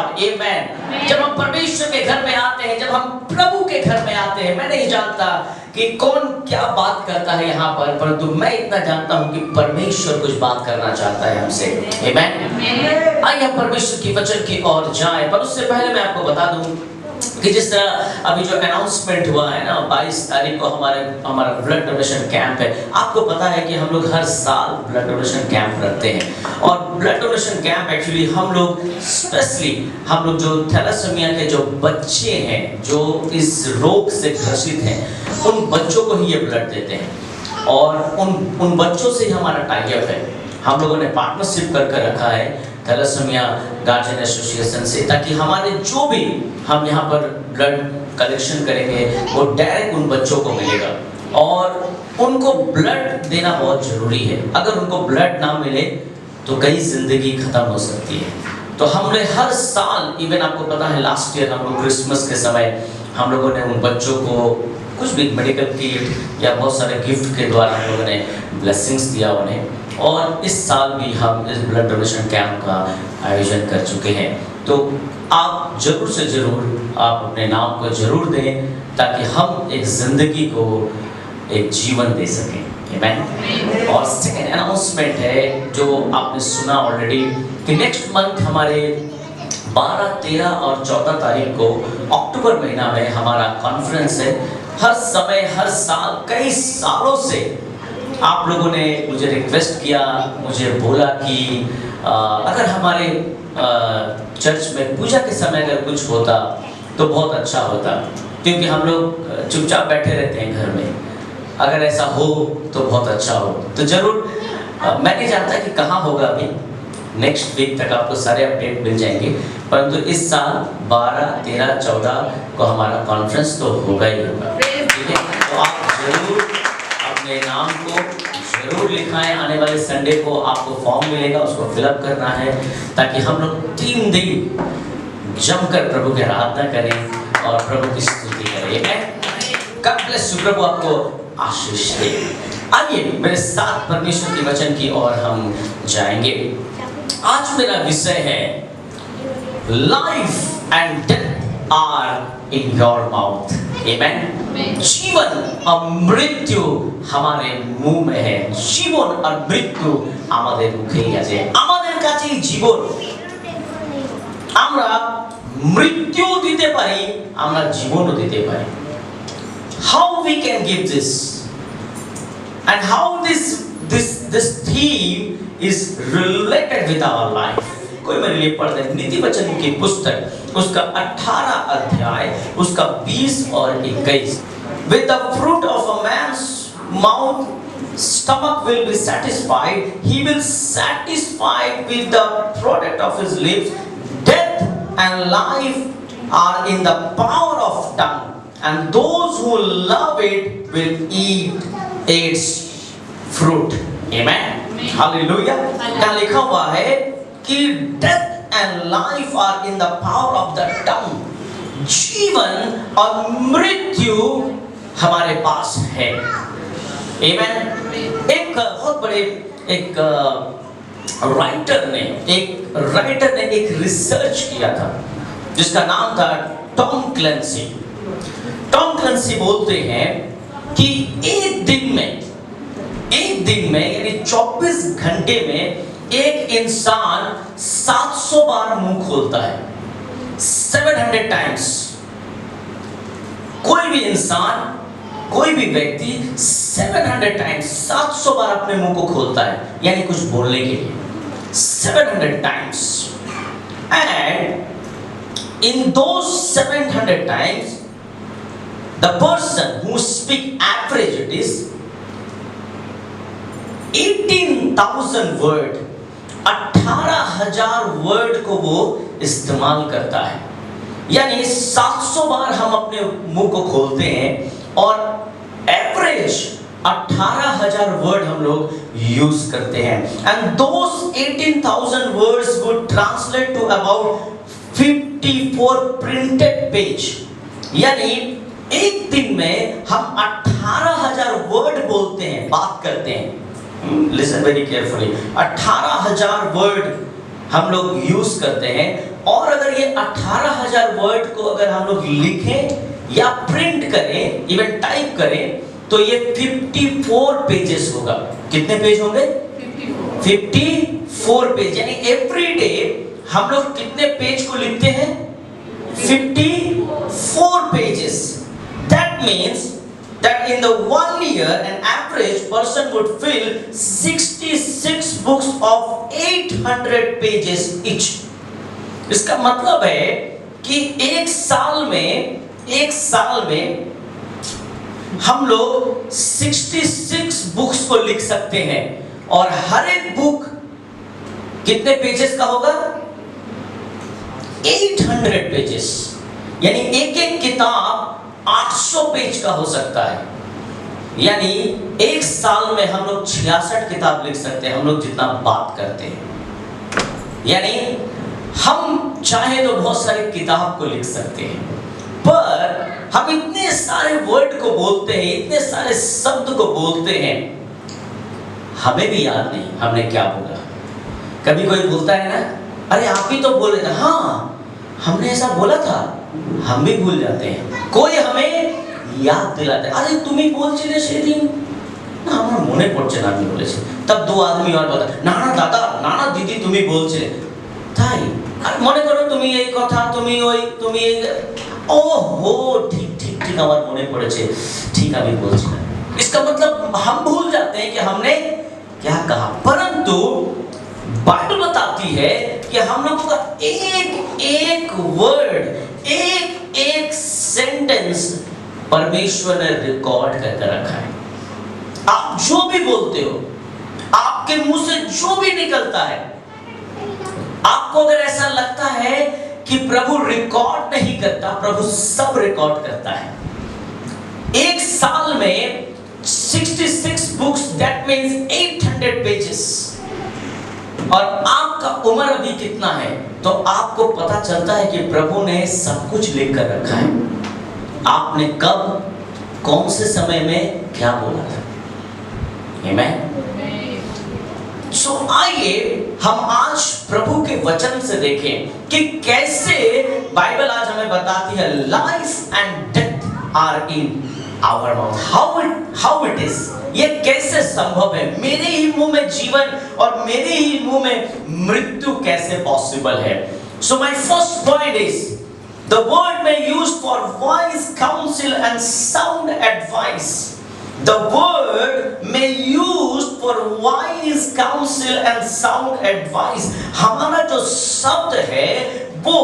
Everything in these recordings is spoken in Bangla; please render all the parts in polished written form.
गॉड, आमेन। जब हम परमेश्वर के घर में आते हैं, जब हम प्रभु के घर में आते हैं, मैं नहीं जानता कि कौन क्या बात करता है यहाँ पर, परंतु मैं इतना जानता हूँ कि परमेश्वर कुछ बात करना चाहता है हमसे, आमेन। आइए हम परमेश्वर की वचन की ओर जाएं, पर उससे पहले मैं आपको बता दूं कि जिस तरह अभी जो अनाउंसमेंट हुआ है ना, 22 तारीख को हमारा ब्लड डोनेशन कैंप है। आपको पता है कि हम लोग हर साल ब्लड डोनेशन कैंप रखते हैं, और ब्लड डोनेशन कैंप एक्चुअली हम लोग स्पेशली जो थैलेसीमिया के जो बच्चे हैं, जो इस रोग से ग्रसित हैं, उन बच्चों को ही ये ब्लड देते हैं, और उन बच्चों से ही हमारा टाई अप है। हम लोगों ने पार्टनरशिप करके रखा है थैलेसीमिया गार्जियन एसोसिएशन से, ताकि हमारे जो भी हम यहाँ पर ब्लड कलेक्शन करेंगे वो डायरेक्ट उन बच्चों को मिलेगा, और उनको ब्लड देना बहुत जरूरी है। अगर उनको ब्लड ना मिले तो कई जिंदगी खत्म हो सकती है। तो हमने हर साल, इवन आपको पता है लास्ट ईयर हम लोग क्रिसमस के समय हम लोगों ने उन बच्चों को कुछ भी मेडिकल किट या बहुत सारे गिफ्ट के द्वारा हम लोगों ने ब्लेसिंग्स दिया उन्हें, और इस साल भी हम इस ब्लड डोनेशन कैंप का आयोजन कर चुके हैं। तो आप जरूर से जरूर आप अपने नाम को जरूर दें, ताकि हम एक जिंदगी को एक जीवन दे सकें, आमेन। और सेकंड अनाउंसमेंट है जो आपने सुना ऑलरेडी कि नेक्स्ट मंथ हमारे 12, 13 और 14 तारीख को अक्टूबर महीना में हमारा कॉन्फ्रेंस है। हर समय हर साल कई सालों से आप लोगों ने मुझे रिक्वेस्ट किया, मुझे बोला कि अगर हमारे चर्च में पूजा के समय अगर कुछ होता तो बहुत अच्छा होता, क्योंकि हम लोग चुपचाप बैठे रहते हैं घर में। अगर ऐसा हो तो बहुत अच्छा हो। तो जरूर मैं नहीं जानता कि कहाँ होगा, अभी नेक्स्ट वीक तक आपको सारे अपडेट मिल जाएंगे, परंतु इस साल 12, 13, 14 को हमारा कॉन्फ्रेंस तो होगा ही होगा, ठीक है। तो आप जरूर अपने नाम को जरूर लिखाएं। आने वाले संडे को आपको फॉर्म मिलेगा, उसको फिलअप करना है, ताकि हम लोग 3 दिन जमकर प्रभु की आराधना करें और प्रभु की स्तुति करें। गॉड ब्लेस यू, प्रभु आपको आशीष दे। आइए मेरे साथ परमेश्वर के वचन की ओर हम जाएंगे। आज मेरा विषय है life and death are in your mouth, amen. जीवन और मृत्यु हमारे मुंह में है। जीवन और मृत्यु আমাদের মুখেই আছে। আমাদের কাছেই জীবন। আমরা মৃত্যু দিতে পারি, আমরা জীবনও দিতে পারি। How we can give this and how this theme is related with our life। कोई मेरे लिए पढ़ दे नीति वचन की पुस्तक उसका 18 अध्याय उसका 20 और 21। With the fruit of a man's mouth stomach will be satisfied, he will satisfy with the product of his lips. Death and life are in the power of tongue, and those who love it will eat its fruit, amen। Hallelujah. क्या लिखा हुआ है कि death and life are in the power of the tongue. जीवन और मृत्यु हमारे पास है, आमेन। एक बहुत बड़े एक राइटर ने एक रिसर्च किया था जिसका नाम था टॉम क्लेंसी। टॉम क्लेंसी बोलते हैं कि एक दिन में यानी 24 घंटे में एक इंसान 700 बार मुंह खोलता है, 700 टाइम्स। कोई भी इंसान, कोई भी व्यक्ति 700 टाइम्स 700 बार अपने मुंह को खोलता है, यानी कुछ बोलने के लिए 700 times. And in those 700 times the person who speak average it is 18,000 word, 18,000 word को वो इस्तेमाल करता है। यानी 700 बार हम अपने मुंह को खोलते हैं और एवरेज 18,000 वर्ड हम लोग यूज करते हैं। And those 18,000 words would translate to about 54 printed page. यानी एक दिन में हम 18,000 वर्ड बोलते हैं, बात करते हैं। लिसन वेरी केयरफुली, 18,000 वर्ड हम लोग यूज करते हैं और अगर ये 18,000 वर्ड को अगर हम लोग लिखें या प्रिंट करें, इवन टाइप करें, तो ये 54 पेजेस होगा। कितने पेज होंगे? 54 पेज। यानी एवरी डे हम लोग कितने पेज को लिखते हैं? 54 pages. That means that in the 1 year an average person would fill 66 books of 800 pages each. इसका मतलब है कि एक साल में हम लोग 66 बुक्स को लिख सकते हैं, और हर एक बुक कितने पेजेस का होगा? 800 पेजेस। यानी एक एक किताब 800 पेज का हो सकता है। यानी एक साल में हम लोग 66 किताब लिख सकते हैं, हम लोग जितना बात करते हैं। यानी हम चाहे तो बहुत सारे किताब को लिख सकते हैं, पर हम इतने सारे वर्ड को बोलते हैं, इतने सारे शब्द को बोलते हैं, हमें भी याद नहीं हमने क्या बोला। कभी कोई बोलता है ना, अरे आप ही तो बोल रहे थे। हाँ, हमने ऐसा बोला था, हम भी भूल जाते हैं। कोई हमें याद दिलाता है, अरे तुम ही बोलছিলে সেদিন না, আমার মনে পড়ছে না আমি বলেছি। তব দু আদমি আর বলে, না না দাদা, না না দিদি তুমি বলছিলে তাই, আর মনে করো তুমি এই কথা, তুমি ওই, তুমি ओहो ठीक ठीक ठीक আমার মনে পড়েছে, ঠিক আমি বলছিলাম। इसका मतलब हम भूल जाते हैं कि हमने क्या कहा। परंतु बाइबल बताती है कि हम लोगों का एक एक वर्ड, एक एक सेंटेंस परमेश्वर ने रिकॉर्ड करके रखा है। आप जो भी बोलते हो, आपके मुंह से जो भी निकलता है, आपको अगर ऐसा लगता है कि प्रभु रिकॉर्ड नहीं करता, प्रभु सब रिकॉर्ड करता है। एक साल में 66 बुक्स, दैट मींस 800 पेजेस। और आपका उम्र अभी कितना है, तो आपको पता चलता है कि प्रभु ने सब कुछ लिख कर रखा है। आपने कब, कौन से समय में क्या बोला था। आमेन। सो आइए हम आज प्रभु के वचन से देखें कि कैसे बाइबल आज हमें बताती है life and death are in our mouth. How it is, ये कैसे संभव है। मेरे ही मुंह में जीवन और मेरे ही मुंह में मृत्यु कैसे पॉसिबल है। So my first point is the word may used for wise counsel and sound advice. The word may used for wise counsel and sound advice. हमारा जो शब्द है वो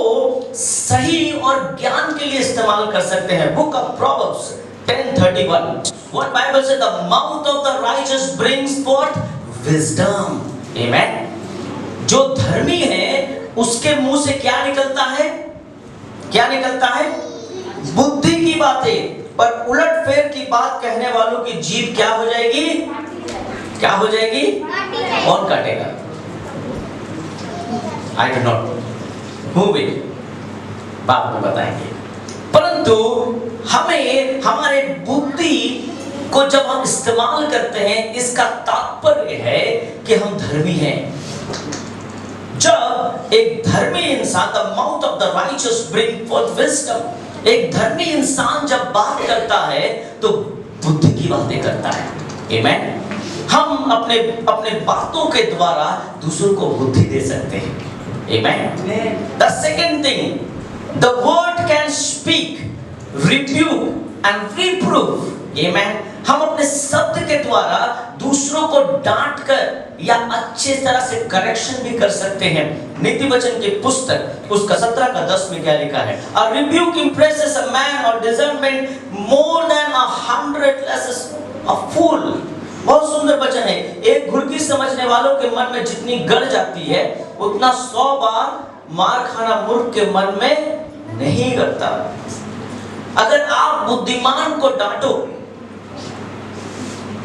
सही और ज्ञान के लिए इस्तेमाल कर सकते हैं। Book of Proverbs 10:31. What Bible says, the mouth of the righteous brings forth wisdom. Amen. जो धर्मी है उसके मुंह से क्या निकलता है? क्या निकलता है? बुद्धि की बातें। पर उलट फेर की बात कहने वालों की जीभ क्या हो जाएगी? क्या हो जाएगी? कौन काटेगा? I do not know. Who will? बाप में बताएंगे। परंतु हमें हमारे बुद्धि को जब हम इस्तेमाल करते हैं, इसका तात्पर्य है कि हम धर्मी हैं। जब एक धर्मी इंसान, the mouth of the righteous bring forth wisdom, एक धर्मी इंसान जब बात करता है तो बुद्धि की बातें करता है। आमेन। हम अपने अपने बातों के द्वारा दूसरों को बुद्धि दे सकते हैं। आमेन। The second thing, the word can speak, rebuke and reprove. आमेन। हम अपने शब्द के द्वारा दूसरों को डांट कर या अच्छे तरह से करेक्शन भी कर सकते हैं। नीति वचन की पुस्तक उसका 17:10 में क्या लिखा है? A rebuke impresses a man or discernment more than 100 lessons a fool. बहुत सुंदर वचन है। एक घुड़की समझने वालों के मन में जितनी गड़ जाती है, उतना 100 बार मार खाना मूर्ख के मन में नहीं गड़ता। अगर आप बुद्धिमान को डांटो,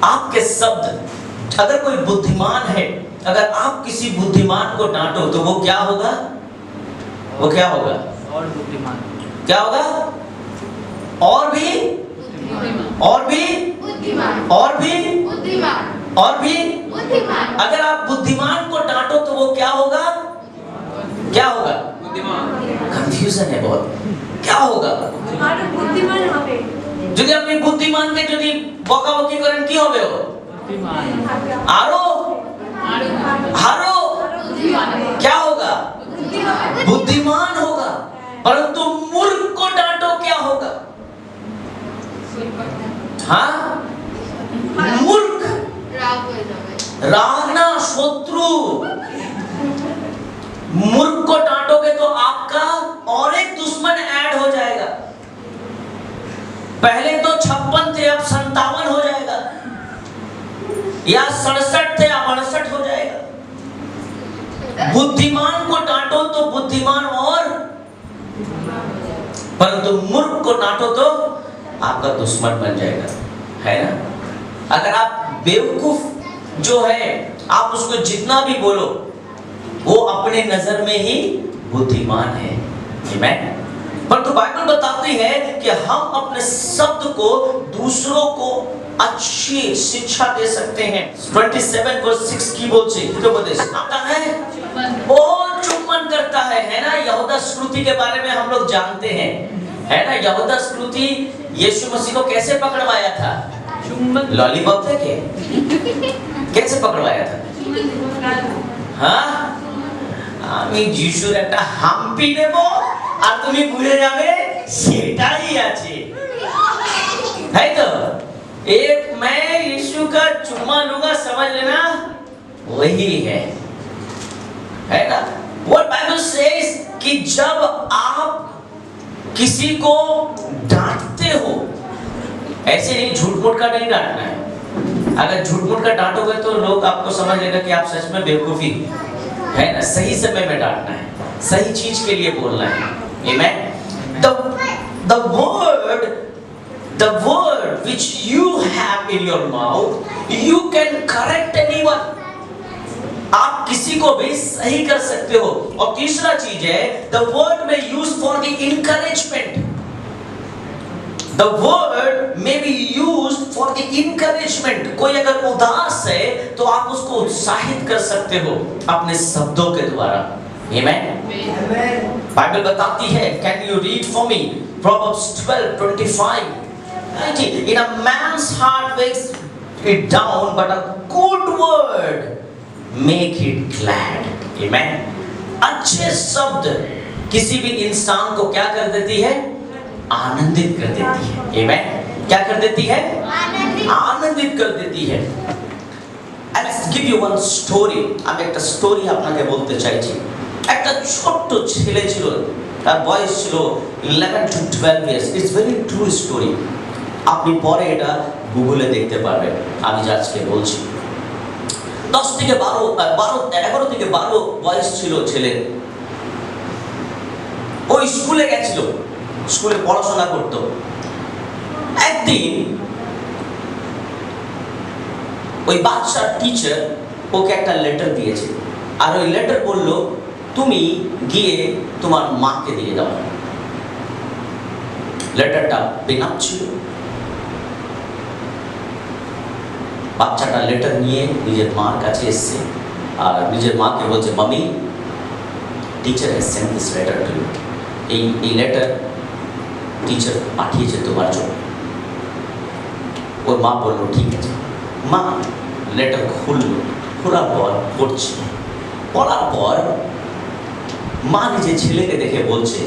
आपके शब्द, अगर कोई बुद्धिमान है, अगर आप किसी बुद्धिमान को डांटो तो वो क्या होगा? वो क्या होगा? और बुद्धिमान। क्या होगा? और भी बुद्धिमान। और भी बुद्धिमान। और भी बुद्धिमान। और भी बुद्धिमान। अगर आप बुद्धिमान को डांटो तो वो क्या होगा? क्या होगा? কনফিউশন है बहुत क्या होगा আরো বুদ্ধিমান হবে যদি আপনি বুদ্ধিমানকে যদি বকাবকি করেন কি হবে ও আরো আরো क्या होगा बुद्धिमान होगा परंतु मूर्ख को डांटो क्या होगा हाँ मूर्ख राग ना शत्रु मूर्ख को डांटोगे तो आपका और एक दुश्मन ऐड हो जाएगा पहले तो 56 थे अब 57 हो जाएगा या 67 थे अब 68 हो जाएगा बुद्धिमान को डांटो तो बुद्धिमान और परंतु मूर्ख को डांटो तो आपका दुश्मन बन जाएगा है ना अगर आप बेवकूफ जो है आप उसको जितना भी बोलो वो अपने नजर में ही बुद्धिमान है आमीन परंतु बाइबल बताती है कि हम अपने शब्द को दूसरों को अच्छी शिक्षा दे सकते हैं 27 वर्स 6 की बोलছে কি উপদেশ आता है बहुत चुम्बन करता है ना यहूदा स्क्रूति के बारे में हम लोग जानते हैं है ना यहूदा स्क्रूति यीशु मसीह को कैसे पकड़वाया था चुम्बन लॉलीपॉप थे के कैसे पकड़वाया था हाँ আমি যিশুর একটা হাম্পি দেব আর তুমি ভুলে যাবে সেটাই আছে है तो एक मैं यीशु का चुम्मा लूंगा समझ लेना वही है ना What Bible says कि जब आप किसी को डांटते हो ऐसे नहीं झूठ मूठ का नहीं डांटना है अगर झूठ मूठ का डांटोगे तो लोग आपको समझ लेगा कि आप सच में बेवकूफी है ना सही समय में डांटना है सही चीज के लिए बोलना है Amen the word which you have in your mouth you can correct anyone आप किसी को भी सही कर सकते हो और तीसरा चीज है the word may use for the encouragement the word may be used for the encouragement कोई अगर उदास है तो आप उसको उत्साहित कर सकते हो अपने शब्दों के द्वारा Amen बाइबल बताती है can you read for me Proverbs 12:25 in a man's heart weighs it down but a good word make it glad Amen अच्छे शब्द किसी भी इंसान को क्या कर देती है आनंदित कर देती है Amen क्या कर देती है आनंदित कर देती है Let's give you one story আমি একটা স্টোরি আপনাকে বলতে চাইছি একটা ছোট্ট ছেলে ছিল তার বয়স ছিল 11 to 12 years it's very true story আপনি পরে এটা গুগলে দেখতে পারবেন আমি আজকে বলছি 10 থেকে 11 থেকে 12 বয়স ছিল ছেলের ওই স্কুলে গেছিল স্কুলে পড়াশোনা করত একদিন ওই বাচ্চার টিচার ওকে একটা লেটার দিয়েছে আর ওই লেটার বলল তুমি গিয়ে তোমার মাকে দিয়ে দাও লেটারটা পেনাপ ছিল বাচ্চাটা লেটার নিয়ে নিজের মার কাছে এসেছে আর নিজের মাকে বলছে mummy teacher has sent this letter to you এই লেটার টিচার পাঠিয়েছে তোমার জন্য ওর মা বললো ঠিক আছে মা লেটার খোলার পর পড়ছে পড়ার পর মা নিজের ছেলেকে দেখে বলছে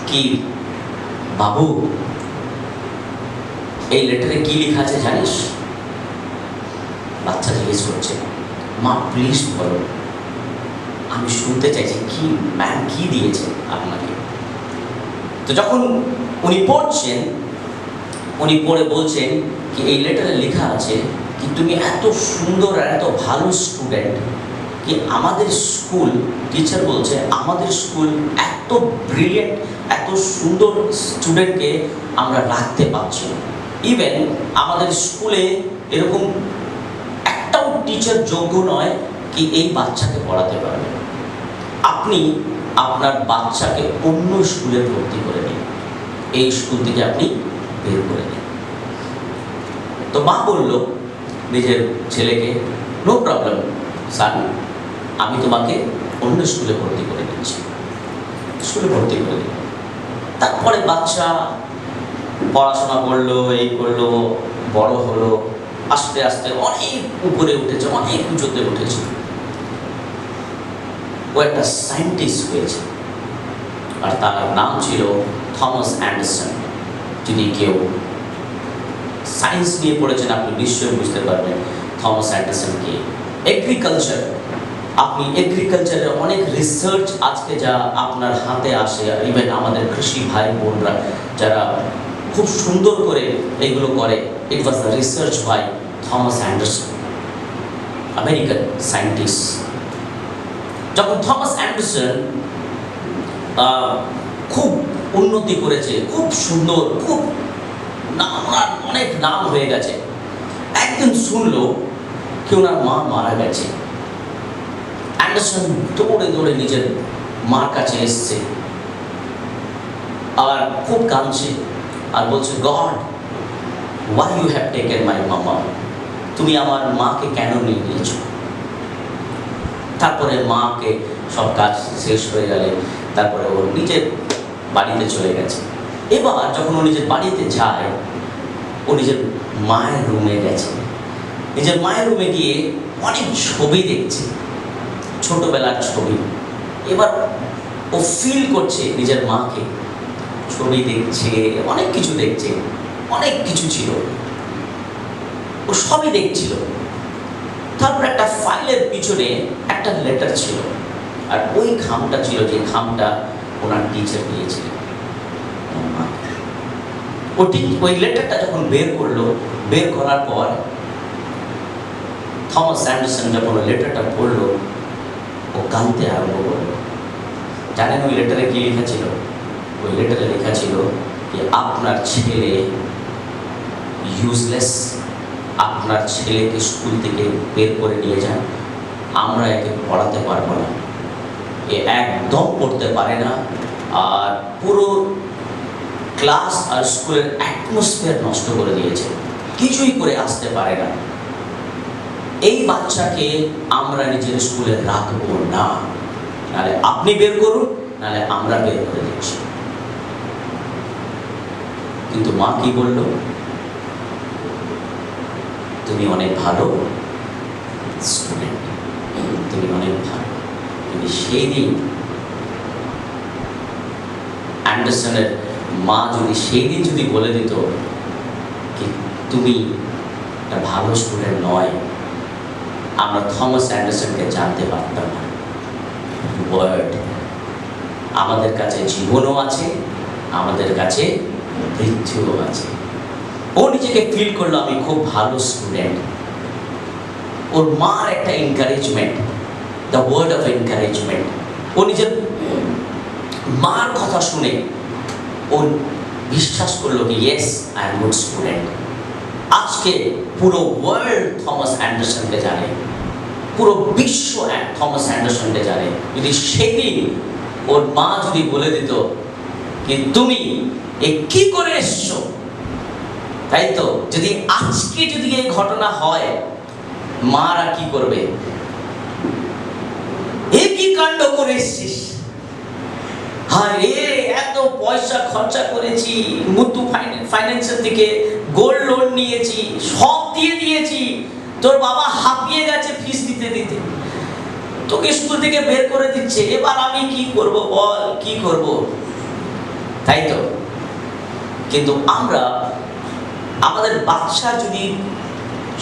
কি বাবু এই লেটারে কি লেখা আছে জানিস বাচ্চা জিজ্ঞেস করছে মা প্লিজ বলো আমি শুনতে চাইছি কি ম্যাম কি দিয়েছে আপনাকে তো যখন উনি পড়ছেন উনি পড়ে বলছেন কি এই লেটারে লেখা আছে কি তুমি এত সুন্দর আর এত ভালো স্টুডেন্ট কি আমাদের স্কুল টিচার বলছে আমাদের স্কুল এত ব্রিলিয়েন্ট এত সুন্দর স্টুডেন্টকে আমরা রাখতে পারছি ইভেন আমাদের স্কুলে এরকম একটাও টিচার যোগ্য নয় কি এই বাচ্চাকে পড়াতে পারবে আপনি আপনার বাচ্চাকে অন্য স্কুলে ভর্তি করে দিন এই স্কুল থেকে আপনি বের করে দিন তো মা বলল নিজের ছেলেকে নো প্রবলেম স্যার আমি তোমাকে অন্য স্কুলে ভর্তি করে দিচ্ছি, স্কুলে ভর্তি করে দিই। তারপরে বাচ্চা পড়াশোনা করলো, এই করলো, বড় হলো, আস্তে আস্তে অনেক উপরে উঠেছে, অনেক উঁচুতে উঠেছে। ও একটা সায়েন্টিস্ট হয়েছে, আর তার নাম ছিল থমাস অ্যান্ডারসন। যদি কেউ সায়েন্স নিয়ে পড়েছেন আপনি নিশ্চয়ই বুঝতে পারবেন থমাস অ্যান্ডারসনকে। এগ্রিকালচার, আপনি এগ্রিকালচারের অনেক রিসার্চ আজকে যা আপনার হাতে আসে, ইভেন আমাদের কৃষি ভাই বোনরা যারা খুব সুন্দর করে এগুলো করে, it was the research by Thomas Anderson, American scientist. যখন থমাস অ্যান্ডারসন খুব উন্নতি করেছে, খুব সুন্দর, খুব নাম, অনেক নাম হয়ে গেছে, একদিন শুনলো কি ওনার মা মারা গেছে। অ্যান্ডারসন দৌড়ে দৌড়ে নিজের মার কাছে এসছে, আর খুব কাঁদছে আর বলছে, god, why you have taken my mama? তুমি আমার মাকে কেন নিয়ে নিয়েছো? তারপরে মাকে সব কাজ শেষ হয়ে গেলে তারপরে ও নিজের বাড়িতে চলে গেছে। এবার যখন ও নিজের বাড়িতে যায়, ও নিজের মায়ের রুমে গেছে। নিজের মায়ের রুমে গিয়ে অনেক ছবি দেখছে, ছোটবেলার ছবি। এবার ও ফিল করছে নিজের মাকে, ছবি দেখছে, অনেক কিছু দেখছে, অনেক কিছু ছিল, ও সবই দেখছিল। তারপর একটা ফাইলের পিছনে একটা লেটার ছিল, আর ওই খামটা ছিল যে খামটা ওনার টিচার দিয়েছিলেন। ওই লেটারটা যখন বের করলো, বের করার পর থমাস অ্যান্ডারসন যখন ওই লেটারটা পড়লো, ও কাঁদতে আরম্ভ করলো। জানেন ওই লেটারে কি লেখা ছিল? ওই লেটারে লেখা ছিল যে আপনার ছেলে ইউজলেস, আপনার ছেলেকে স্কুল থেকে বের করে নিয়ে যান, আমরা একে পড়াতে পারবো না, এ একদম পড়তে পারে না, আর পুরো ক্লাস আর স্কুলের অ্যাটমসফিয়ার নষ্ট করে দিয়েছে, কিছুই করে আসতে পারে না। এই বাচ্চাকে আমরা নিজের স্কুলে রাখবো না, নাহলে আপনি বের করুন, নাহলে আমরা বের করে দিচ্ছি। কিন্তু মা কি বলল? তুমি অনেক ভালো স্টুডেন্ট, তুমি অনেক ভালো। কিন্তু সেই দিন অ্যান্ডারসনের মা যদি বলে দিত কি তুমি একটা ভালো স্টুডেন্ট নয়, আমরা থমাস অ্যান্ডারসনকে জানতে পারতাম না। ওয়ার্ড, আমাদের কাছে জীবনও আছে, আমাদের কাছে মৃত্যুও আছে। ও নিজেকে ফিল করলো আমি খুব ভালো স্টুডেন্ট। ওর মার একটা encouragement, the word of encouragement, ও নিজের মার কথা শুনে ও বিশ্বাস করলো কি yes, I am good student. আজকে পুরো ওয়ার্ল্ড থমাস অ্যান্ডারসনকে জানে, পুরো বিশ্ব থমাস অ্যান্ডারসনকে জানে। যদি সেদিন ওর মা যদি বলে দিত কি তুমি এ কি করে এসছো, তাই তো যদি আজকে যদি এই ঘটনা হয়, মারা কি করবে? এ কি কাণ্ড করে এসছিস, আরে এত পয়সা খরচা করেছি, মুথু ফাইন্যান্সের থেকে গোল্ড লোন নিয়েছি, সব দিয়ে দিয়েছি, তোর বাবা হাঁপিয়ে গেছে ফিস দিতে দিতে, তোকে স্কুল থেকে বের করে দিচ্ছে, এবার আমি কি করব বল, কি করব? তাই তো। কিন্তু আমরা আমাদের বাচ্চা যদি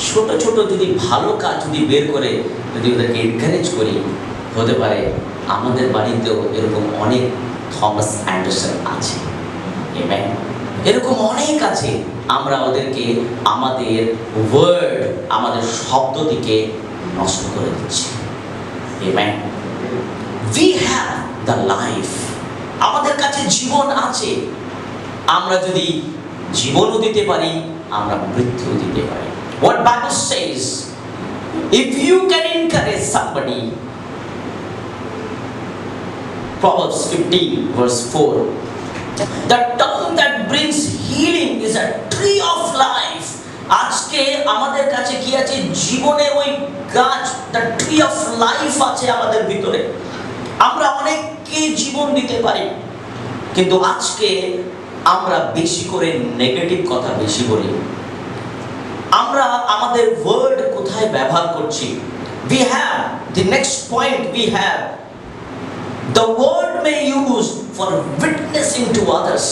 ছোট ছোট যদি ভালো কাজ যদি বের করে যদি ওদেরকে এনকারেজ করি, হতে পারে আমাদের বাড়িতেও এরকম অনেক থমাস অ্যান্ডারসন আছে। আমেন। এরকম অনেক আছে, আমরা ওদেরকে আমাদের ওয়ার্ড, আমাদের শব্দ দিকে নষ্ট করে দিচ্ছি। Amen. We have the life, আমাদের কাছে জীবন আছে। আমরা যদি জীবনও দিতে পারি, আমরা মৃত্যু দিতে পারি। What Bible says, if you can encourage somebody, Proverbs 15 verse 4, the tongue that brings healing is a tree of life. আজকে আমাদের কাছে কি আছে? জীবনের ওই গাছ, the tree of life আছে আমাদের ভিতরে। আমরা অনেককে জীবন দিতে পারি, কিন্তু আজকে আমরা বেশি করে নেগেটিভ কথা বেশি বলি। আমরা আমাদের ওয়ার্ড কোথায় ব্যবহার করছি? We have the next point, we have the word may use for witnessing to others.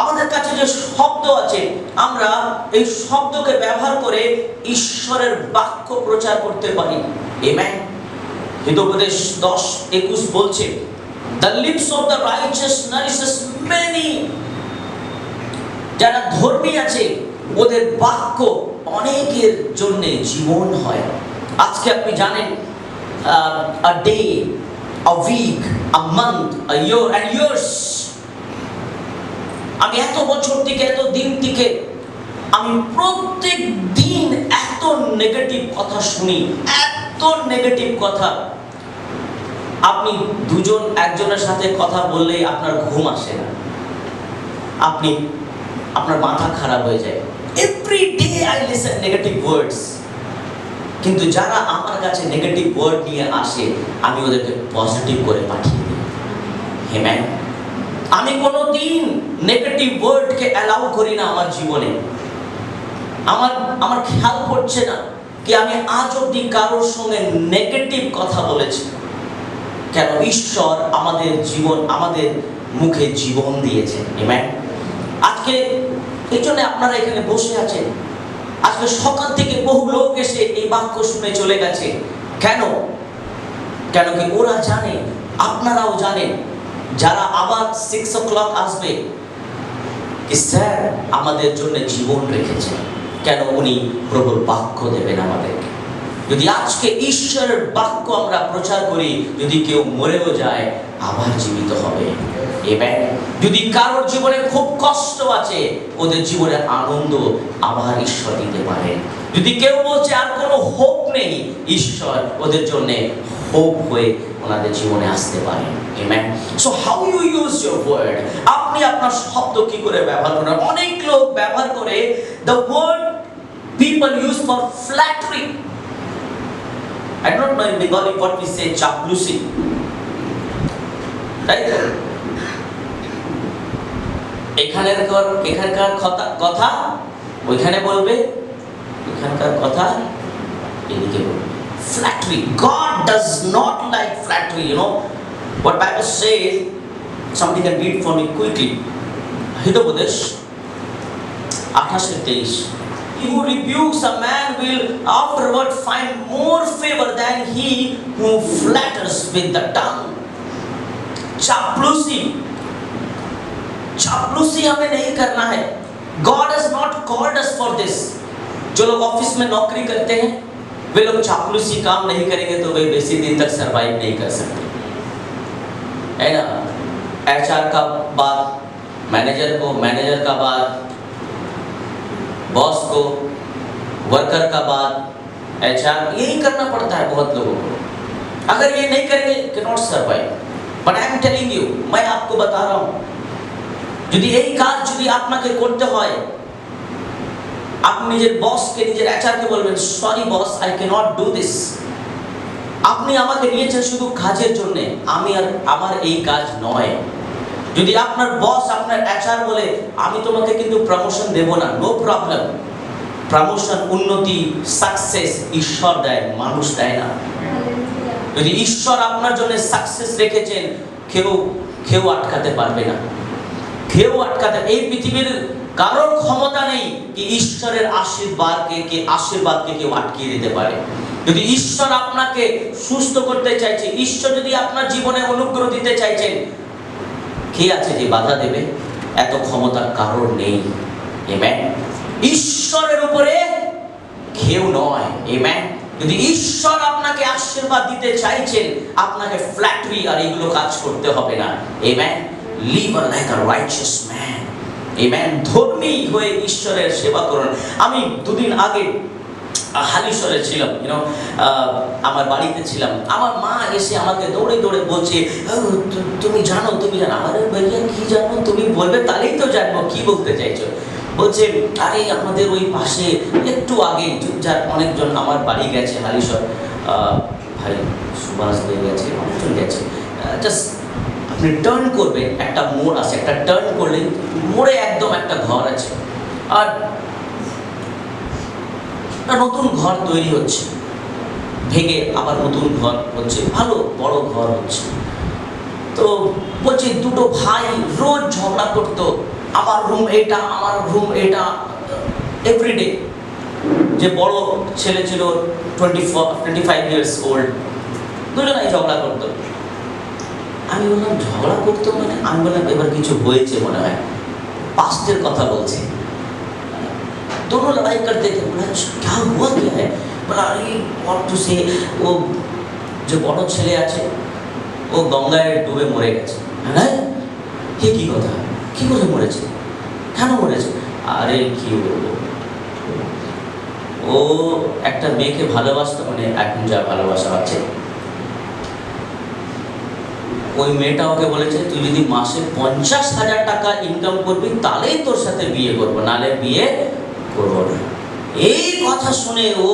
আমাদের কাছে যে শব্দ আছে, আমরা এই শব্দকে ব্যবহার করে ঈশ্বরের বাক্য প্রচার করতে পারি। আমেন। হিতোপদেশ 10:21 বলছে, the lips of the righteous nourishes many. যারা ধর্মী আছে ওদের বাক্য অনেকের জন্য জীবন হয়। আজকে আপনি জানেন, a day, a week, a month, a year and years, আমি এত বছর থেকে এত দিন থেকে আমি প্রত্যেক দিন এত নেগেটিভ কথা শুনি, এত নেগেটিভ কথা। আপনি দুজন একজনের সাথে কথা বললেই আপনার ঘুম আসে না, আপনার মাথা খারাপ হয়ে যায়। Every day I listen negative words, কিন্তু যারা আমার কাছে নেগেটিভ ওয়ার্ড নিয়ে আসে আমি ওদেরকে পজিটিভ করে পাঠিয়ে দিই। আমেন। আমি কোনোদিন নেগেটিভ ওয়ার্ডকে অ্যালাউ করি না আমার জীবনে। আমার খেয়াল পড়ছে না কি আমি আজ অবধি কারোর সঙ্গে নেগেটিভ কথা বলেছি। কেন? ঈশ্বর আমাদের জীবন, আমাদের মুখে জীবন দিয়েছে। আমেন। আজকে এই জন্য আপনারা এখানে বসে আছেন। আজকে সকাল থেকে বহু লোক এসে এই বাক্য শুনে চলে গেছে। কেন? কেন কি ওরা জানে, আপনারাও জানেন, যারা আবার 6 o'clock আসবে কি স্যার আমাদের জন্য জীবন রেখেছে। কেন? উনি প্রভুর বাক্য দেবেন আমাদেরকে। যদি আজকে ঈশ্বরের বাক্য আমরা প্রচার করি, যদি কেউ মরেও যায় আবার জীবিত হবে। আমেন। যদি কারোর জীবনে খুব কষ্ট আছে, ওদের জীবনে আনন্দ আবার ঈশ্বর দিতে পারেন। যদি কেউ বলছে আর কোনো হোপ নেই, ঈশ্বর ওদের জন্য হোপ হয়ে ওনাদের জীবনে আসতে পারেন। Amen. So how you use your word, আপনি আপনার শব্দ কি করে ব্যবহার করেন? অনেক লোক ব্যবহার করে the word people use for flattery. I don't know in Bengali what we say, chaplusi, right? এখানকার কথা ওইখানে বলবে, ওইখানকার কথা এদিকে বলবে। Flattery. God does not like flattery. You know what Bible says? Somebody can read for me quickly. Hitopadesha 28:23. He who rebukes a man will afterward find more favor than he who flatters with the tongue. चापलूसी हमें नहीं करना है। God has not called us for this. जो लोग ऑफिस में नौकरी करते हैं वे लोग चापलूसी काम नहीं करेंगे तो वे बेसी दिन तक सरवाइव नहीं कर सकते, है ना? HR का बात मैनेजर को, मैनेजर का बात बॉस को, वर्कर का बात HR, यही करना पड़ता है बहुत लोगों को। अगर ये नहीं करेंगे can not survive. But I am telling you, मैं आपको बता रहा हूँ, যদি এই কাজ যদি আপনাকে করতে হয়, আপনি নিজের বসকে, নিজের HR-কে বলবেন, sorry boss, I cannot do this. আপনি আমাকে নিয়েছেন শুধু কাজের জন্য, আমি আর আমার এই কাজ নয়। যদি আপনার বস, আপনার HR বলে, আমি তোমাকে কিন্তু প্রমোশন দেব না, নো প্রবলেম। প্রমোশন, উন্নতি, সাকসেস ঈশ্বর দেয়, মানুষ দেয় না। যদি ঈশ্বর আপনার জন্য সাকসেস রেখেছেন, কেউ আটকাতে পারবে না। কেউ আটকাতে, এই পৃথিবীর কারোর ক্ষমতা নেই কি ঈশ্বরের আশীর্বাদকে কেউ আটকিয়ে দিতে পারে। যদি ঈশ্বর আপনাকে সুস্থ করতে চাইছে, ঈশ্বর যদি আপনার জীবনে অনুগ্রহ দিতে চাইছেন, কে আছে যে বাধা দেবে? এত ক্ষমতা কারোর নেই। আমেন। ঈশ্বরের উপরে কেউ নয়। আমেন। যদি ঈশ্বর আপনাকে আশীর্বাদ দিতে চাইছেন, আপনাকে ফ্ল্যাটারি আর এগুলো কাজ করতে হবে না। Amen. Live like a righteous man. Amen. ধর্মী হয়ে ঈশ্বরের সেবা করুন। আমি দুদিন আগে হালিশহরে ছিলাম, আমার বাড়িতে ছিলাম। আমার মা এসে আমাকে দৌড়ে দৌড়ে বলছে, তুমি জানো। আরে ভাইয়া কি জানো? তুমি বলবে তাহলেই তো জানবো কি বলতে চাইছো। বলছে, আরে আমাদের ওই পাশে একটু আগে যার অনেকজন আমার বাড়ি গেছে হালিশহর, ভাই সুভাষ হয়ে গেছে, অনেকজন গেছে। জাস্ট আপনি টার্ন করবেন, একটা মোড় আছে, একটা টার্ন করলে মোড়ে একদম একটা ঘর আছে, আর একটা নতুন ঘর তৈরি হচ্ছে, ভেঙে আবার নতুন ঘর হচ্ছে, ভালো বড় ঘর হচ্ছে। তো বলছে দুটো ভাই রোজ ঝগড়া করতো, আমার রুম এটা, আমার রুম এটা, এভরিডে। যে বড় ছেলে ছিল 25 ইয়ার্স ওল্ড, দুজনাই ঝগড়া করতো। আমি বললাম ঝগড়া করতো মানে? আমি বললাম এবার কিছু হয়েছে মনে হয়, পাস্টের কথা বলছে। दोनों लड़ाई करते थे। बोला क्या हुआ, क्या है? बोला अरे और तुझे वो जो বড় ছেলে আছে ও গঙ্গায় ডুবে মরে গেছে। হ্যাঁ, হে কি কথা, কি করে মরেছে, কেন মরেছে? আরে কি বলবো, ও একটা মেয়েকে ভালোবাসতো, মানে এখন যা ভালোবাসা আছে, ওই মেয়েটা ওকে বলেছে তুই যদি মাসে 50,000 টাকা ইনকাম করবি তাহলেই তোর সাথে বিয়ে করবো, নালে বিয়ে করবো না। এই কথা শুনে ও